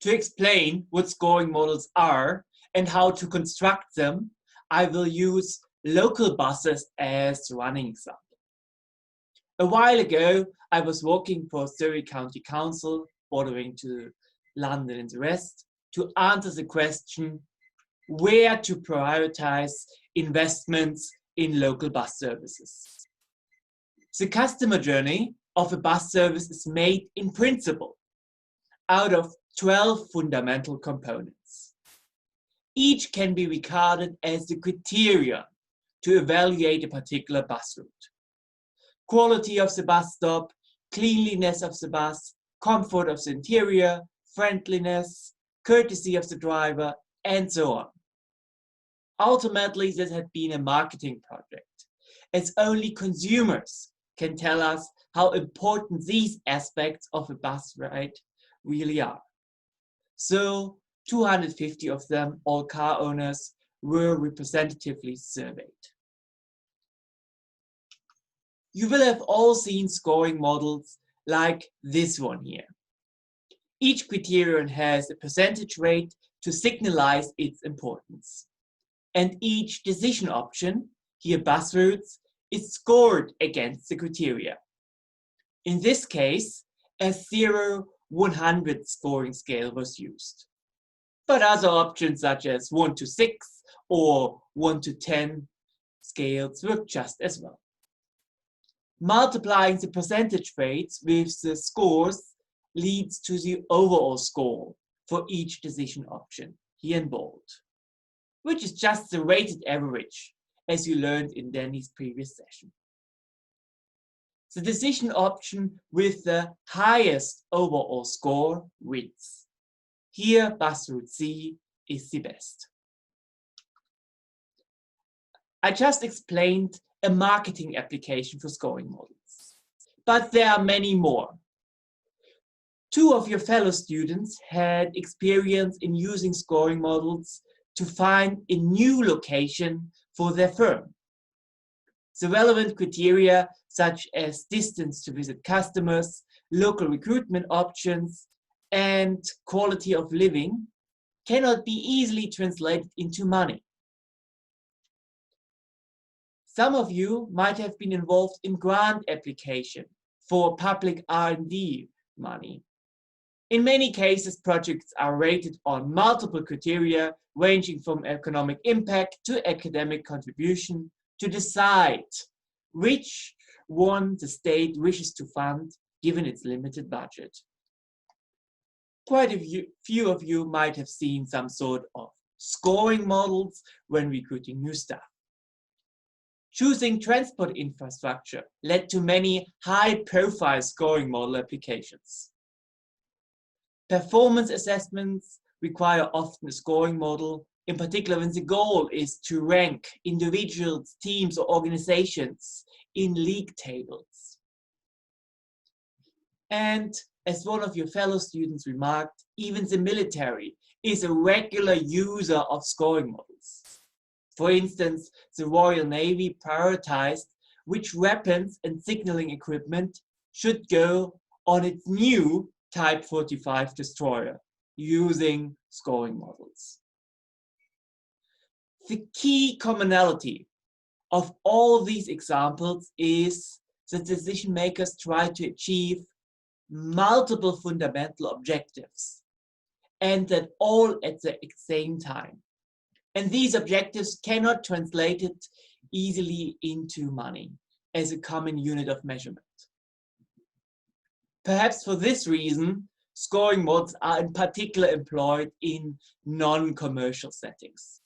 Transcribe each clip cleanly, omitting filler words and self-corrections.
To explain what scoring models are and how to construct them, I will use local buses as the running example. A while ago, I was working for Surrey County Council, bordering to London and the rest, to answer the question where to prioritize investments in local bus services. The customer journey of a bus service is made in principle out of 12 fundamental components. Each can be regarded as the criterion to evaluate a particular bus route. Quality of the bus stop, cleanliness of the bus, comfort of the interior, friendliness, courtesy of the driver, and so on. Ultimately, this had been a marketing project, as only consumers can tell us how important these aspects of a bus ride really are. So 250 of them, all car owners, were representatively surveyed. You will have all seen scoring models like this one here. Each criterion has a percentage rate to signalize its importance. And each decision option, here bus routes, is scored against the criteria. In this case, a 0-100 scoring scale was used. But other options such as 1 to 6 or 1 to 10 scales work just as well. Multiplying the percentage rates with the scores leads to the overall score for each decision option, here in bold, which is just the weighted average, as you learned in Danny's previous session. The decision option with the highest overall score wins. Here, bus route C is the best. I just explained a marketing application for scoring models, but there are many more. 2 of your fellow students had experience in using scoring models to find a new location for their firm. The relevant criteria such as distance to visit customers, local recruitment options, and quality of living cannot be easily translated into money. Some of you might have been involved in grant application for public R&D money. In many cases, projects are rated on multiple criteria ranging from economic impact to academic contribution to decide which one the state wishes to fund given its limited budget. Quite a few of you might have seen some sort of scoring models when recruiting new staff. Choosing transport infrastructure led to many high-profile scoring model applications. Performance assessments require often a scoring model, in particular when the goal is to rank individuals, teams, or organizations in league tables. And as one of your fellow students remarked, even the military is a regular user of scoring models. For instance, the Royal Navy prioritized which weapons and signaling equipment should go on its new Type 45 destroyer using scoring models. The key commonality of all these examples is that decision makers try to achieve multiple fundamental objectives, and that all at the same time. And these objectives cannot translate it easily into money as a common unit of measurement. Perhaps for this reason, scoring models are in particular employed in non-commercial settings.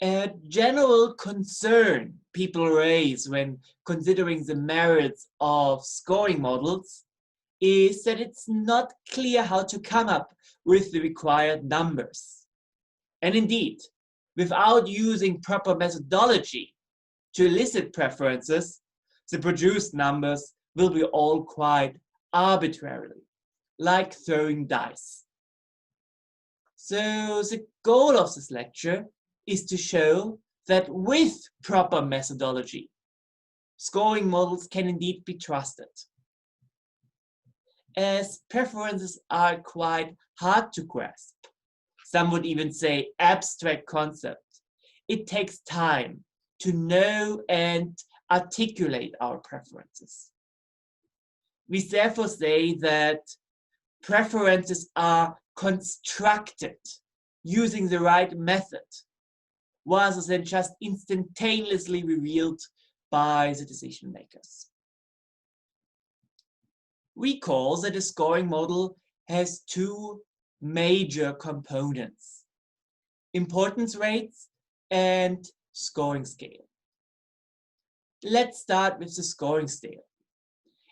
A general concern people raise when considering the merits of scoring models is that it's not clear how to come up with the required numbers. And indeed, without using proper methodology to elicit preferences, the produced numbers will be all quite arbitrarily, like throwing dice. So the goal of this lecture is to show that with proper methodology, scoring models can indeed be trusted. as preferences are quite hard to grasp. Some would even say abstract concept. It takes time to know and articulate our preferences. We therefore say that preferences are constructed using the right method, rather than just instantaneously revealed by the decision makers. Recall that a scoring model has two major components: importance rates and scoring scale. Let's start with the scoring scale.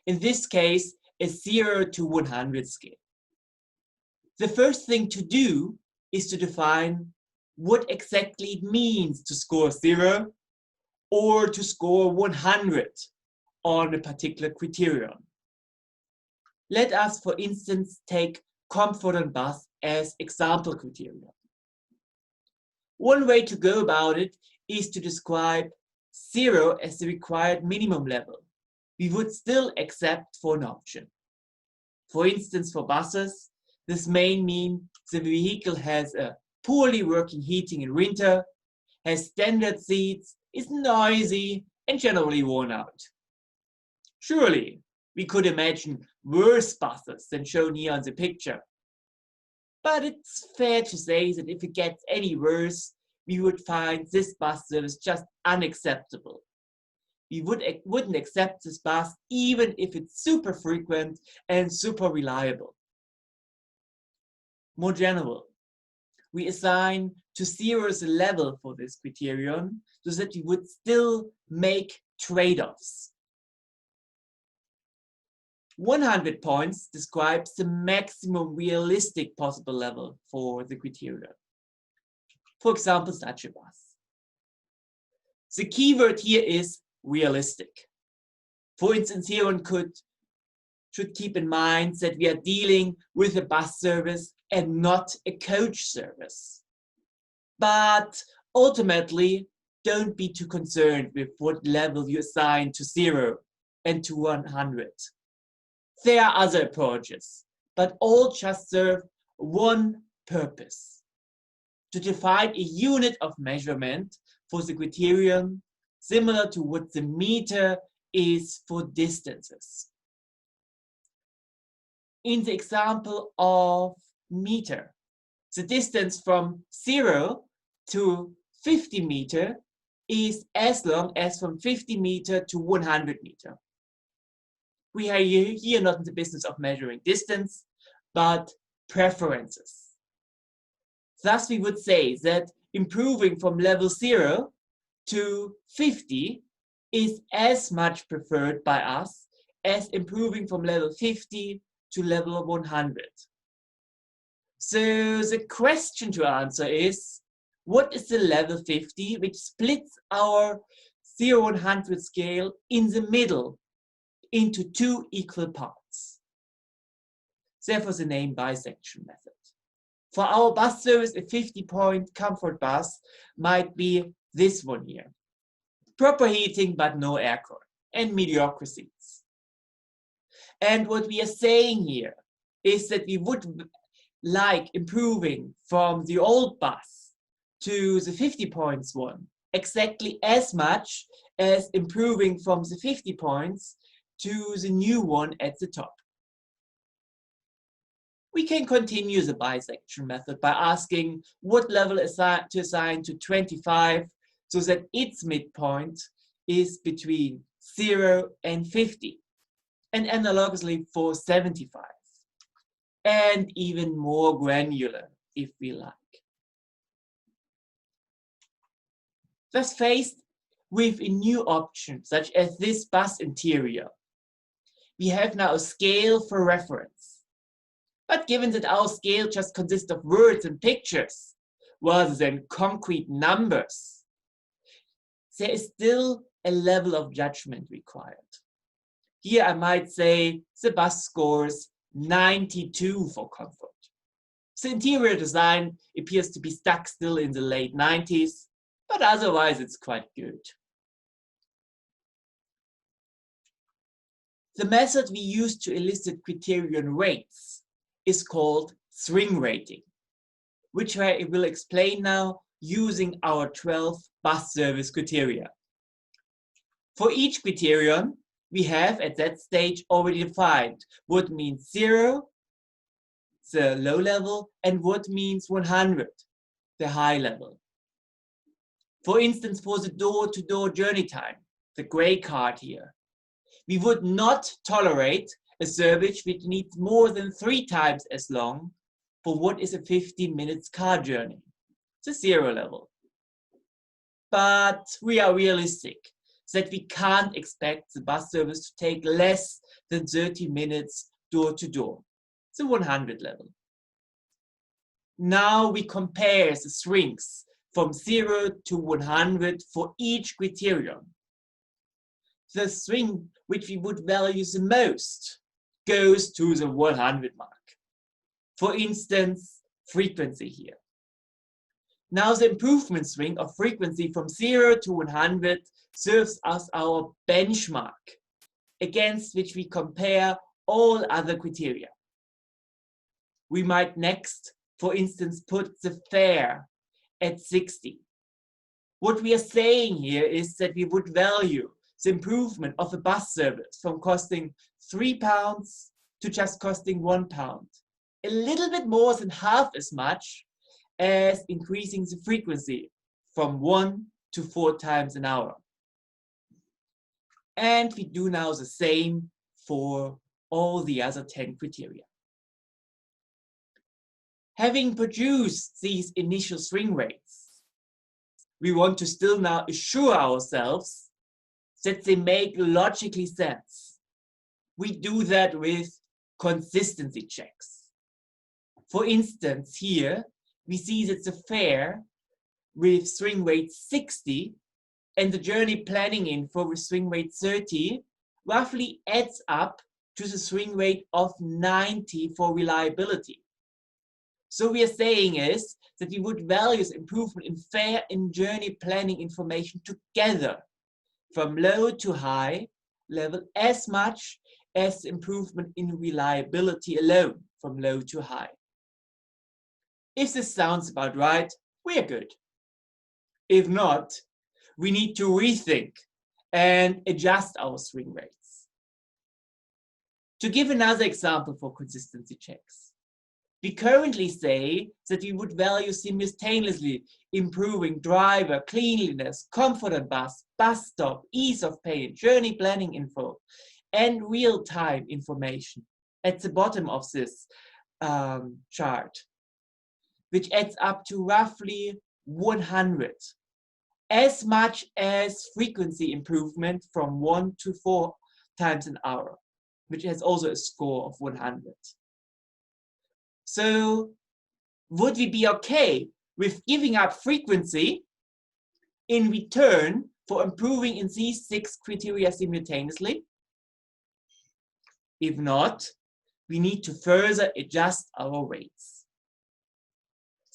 In this case, a 0 to 100 scale. The first thing to do is to define what exactly it means to score 0 or to score 100 on a particular criterion. Let us, for instance, take comfort on bus as example criterion. One way to go about it is to describe 0 as the required minimum level we would still accept for an option. For instance, for buses, this may mean the vehicle has a poorly working heating in winter, has standard seats, is noisy, and generally worn out. Surely, we could imagine worse buses than shown here on the picture. But it's fair to say that if it gets any worse, we would find this bus service just unacceptable. We wouldn't accept this bus even if it's super frequent and super reliable. More general, we assign to 0 a level for this criterion so that we would still make trade-offs. 100 points describes the maximum realistic possible level for the criterion. For example, such a bus. The keyword here is realistic. For instance, here one should keep in mind that we are dealing with a bus service and not a coach service. But ultimately, don't be too concerned with what level you assign to 0 and to 100. There are other approaches, but all just serve one purpose: to define a unit of measurement for the criterion, similar to what the meter is for distances. In the example of meter, the distance from 0 to 50 meter is as long as from 50 meter to 100 meter. We are here not in the business of measuring distance, but preferences. Thus, we would say that improving from level 0 to 50 is as much preferred by us as improving from level 50 to level 100. So the question to answer is, what is the level 50 which splits our 0-100 scale in the middle into two equal parts? Therefore the name bisection method. For our bus service, a 50-point comfort bus might be this one here. Proper heating but no aircon, and mediocre seats. And what we are saying here is that we would like improving from the old bus to the 50 points one exactly as much as improving from the 50 points to the new one at the top. We can continue the bisection method by asking what level to assign to 25 so that its midpoint is between 0 and 50, and analogously for 75, and even more granular if we like. Thus, faced with a new option such as this bus interior, we have now a scale for reference. But given that our scale just consists of words and pictures rather than concrete numbers, there is still a level of judgment required. Here I might say the bus scores 92 for comfort. The interior design appears to be stuck still in the late 90s, but otherwise it's quite good. The method we use to elicit criterion rates is called swing rating, which I will explain now using our 12 bus service criteria. For each criterion, we have at that stage already defined what means 0, the low level, and what means 100, the high level. For instance, for the door-to-door journey time, the gray card here, we would not tolerate a service which needs more than 3 times as long for what is a 15 minutes car journey, the 0 level. But we are realistic that we can't expect the bus service to take less than 30 minutes door-to-door, the 100 level. Now we compare the swings from 0 to 100 for each criterion. The swing which we would value the most goes to the 100 mark. For instance, frequency here. Now the improvement swing of frequency from 0 to 100 serves as our benchmark, against which we compare all other criteria. We might next, for instance, put the fare at 60. What we are saying here is that we would value the improvement of a bus service from costing £3 to just costing £1, a little bit more than half as much as increasing the frequency from 1 to 4 times an hour. And we do now the same for all the other 10 criteria. Having produced these initial swing rates, we want to still now assure ourselves that they make logically sense. We do that with consistency checks. For instance, here we see that the fare with swing rate 60 and the journey planning info with swing rate 30 roughly adds up to the swing rate of 90 for reliability. So we are saying is that we would value improvement in fare and journey planning information together from low to high level as much as improvement in reliability alone from low to high. If this sounds about right, we are good. If not, we need to rethink and adjust our swing rates. To give another example for consistency checks, we currently say that we would value simultaneously improving driver cleanliness, comfort on bus, bus stop, ease of pay, journey planning info, and real-time information at the bottom of this chart, which adds up to roughly 100, as much as frequency improvement from 1 to 4 times an hour, which has also a score of 100. So would we be okay with giving up frequency in return for improving in these 6 criteria simultaneously? If not, we need to further adjust our rates.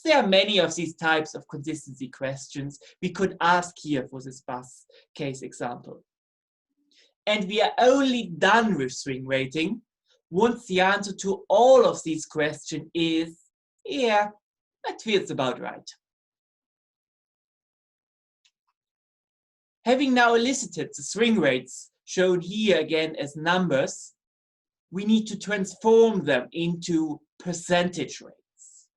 There are many of these types of consistency questions we could ask here for this bus case example. And we are only done with swing rating once the answer to all of these questions is, yeah, that feels about right. Having now elicited the swing rates shown here again as numbers, we need to transform them into percentage rates.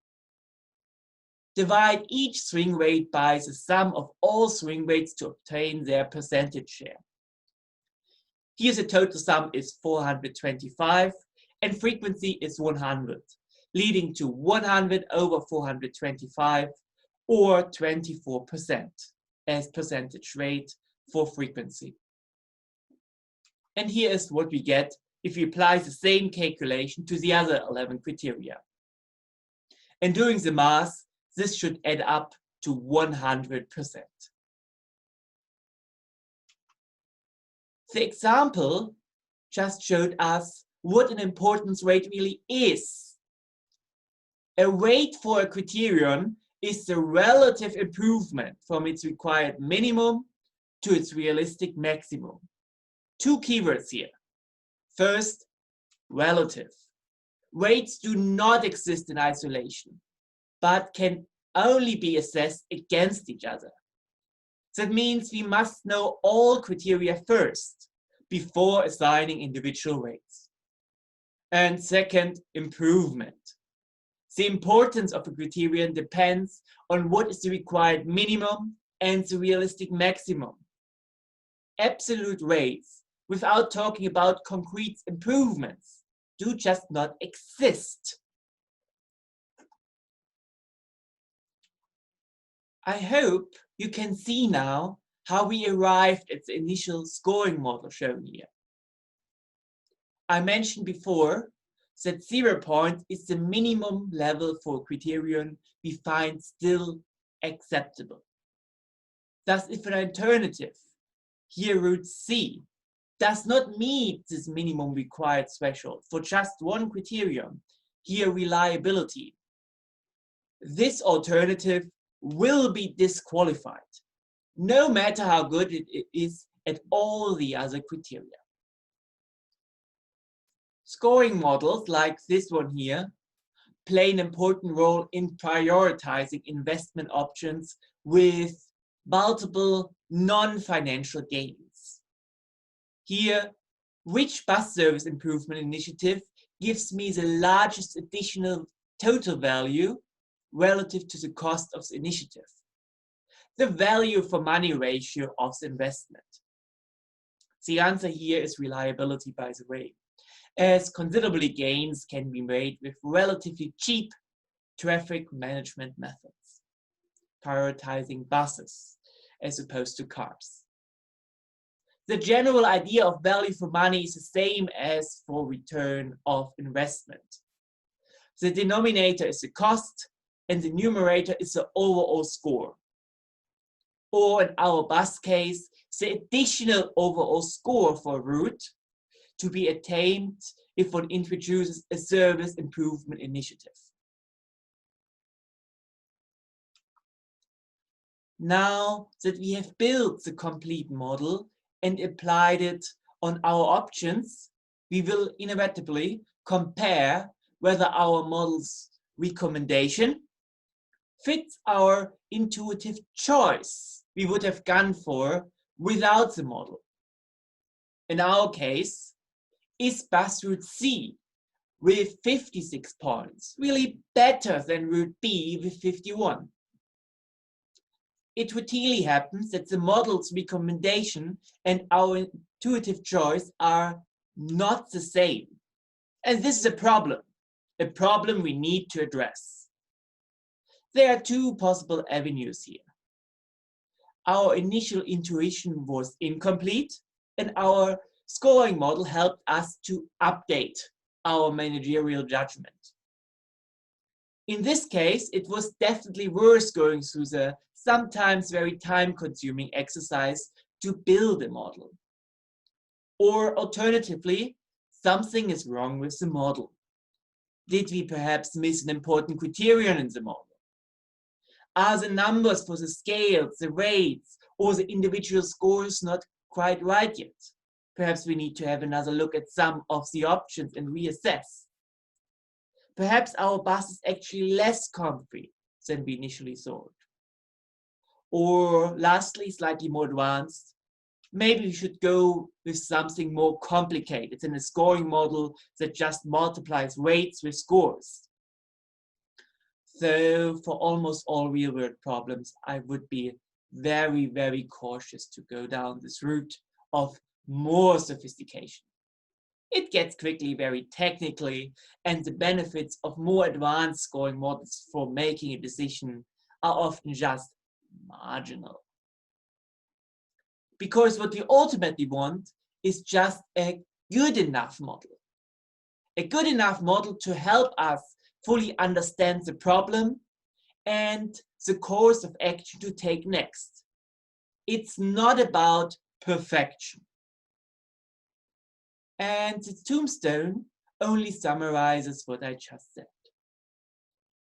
Divide each swing rate by the sum of all swing rates to obtain their percentage share. Here the total sum is 425 and frequency is 100, leading to 100 over 425 or 24% as percentage rate for frequency. And here is what we get if we apply the same calculation to the other 11 criteria. And doing the math, this should add up to 100%. The example just showed us what an importance rate really is. A rate for a criterion is the relative improvement from its required minimum to its realistic maximum. 2 keywords here. First, relative. Weights do not exist in isolation, but can only be assessed against each other. That means we must know all criteria first, before assigning individual weights. And second, improvement. The importance of a criterion depends on what is the required minimum and the realistic maximum. Absolute weights, without talking about concrete improvements, do just not exist. I hope you can see now how we arrived at the initial scoring model shown here. I mentioned before that 0 point is the minimum level for a criterion we find still acceptable. Thus, if an alternative, here root C, does not meet this minimum required threshold for just one criterion, here reliability, this alternative will be disqualified, no matter how good it is at all the other criteria. Scoring models like this one here play an important role in prioritizing investment options with multiple non-financial gains. Here, which bus service improvement initiative gives me the largest additional total value relative to the cost of the initiative? The value for money ratio of the investment. The answer here is reliability, by the way, as considerably gains can be made with relatively cheap traffic management methods, prioritizing buses as opposed to cars. The general idea of value for money is the same as for return of investment. The denominator is the cost and the numerator is the overall score. Or in our bus case, the additional overall score for a route to be attained if one introduces a service improvement initiative. Now that we have built the complete model and applied it on our options, we will inevitably compare whether our model's recommendation fits our intuitive choice we would have gone for without the model. In our case, is bus route C with 56 points really better than route B with 51? It routinely happens that the model's recommendation and our intuitive choice are not the same. And this is a problem we need to address. There are two possible avenues here. Our initial intuition was incomplete, and our scoring model helped us to update our managerial judgment. In this case, it was definitely worth going through the sometimes very time-consuming exercise to build a model. Or alternatively, something is wrong with the model. Did we perhaps miss an important criterion in the model? Are the numbers for the scales, the weights, or the individual scores not quite right yet? Perhaps we need to have another look at some of the options and reassess. Perhaps our bus is actually less concrete than we initially thought. Or lastly, slightly more advanced, maybe we should go with something more complicated than a scoring model that just multiplies weights with scores. So for almost all real-world problems, I would be very, very cautious to go down this route of more sophistication. It gets quickly very technically, and the benefits of more advanced scoring models for making a decision are often just marginal. Because what we ultimately want is just a good enough model. A good enough model to help us fully understand the problem and the course of action to take next. It's not about perfection. And the tombstone only summarizes what I just said.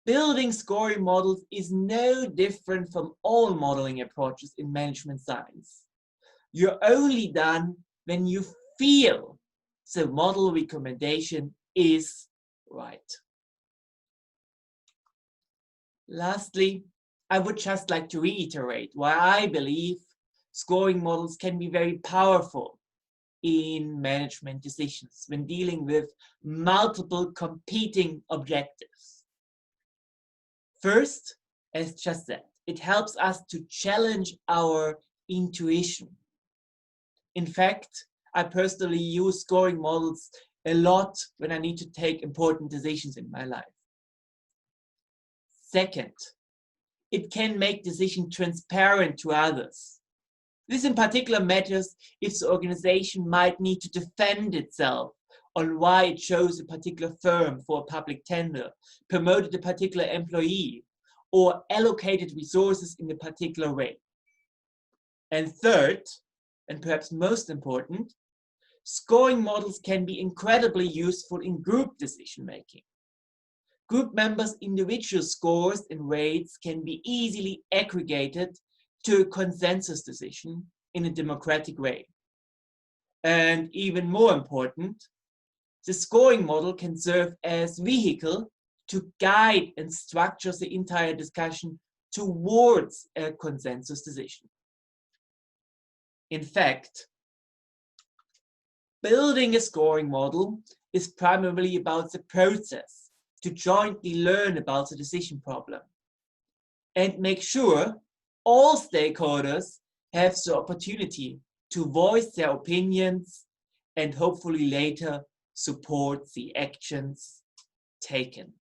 Building scoring models is no different from all modeling approaches in management science. You're only done when you feel the model recommendation is right. Lastly, I would just like to reiterate why I believe scoring models can be very powerful in management decisions when dealing with multiple competing objectives. First, as just said, it helps us to challenge our intuition. In fact, I personally use scoring models a lot when I need to take important decisions in my life. Second, it can make decisions transparent to others. This in particular matters if the organization might need to defend itself on why it chose a particular firm for a public tender, promoted a particular employee, or allocated resources in a particular way. And third, and perhaps most important, scoring models can be incredibly useful in group decision making. Group members' individual scores and rates can be easily aggregated to a consensus decision in a democratic way. And even more important, the scoring model can serve as vehicle to guide and structure the entire discussion towards a consensus decision. In fact, building a scoring model is primarily about the process to jointly learn about the decision problem and make sure all stakeholders have the opportunity to voice their opinions and hopefully later support the actions taken.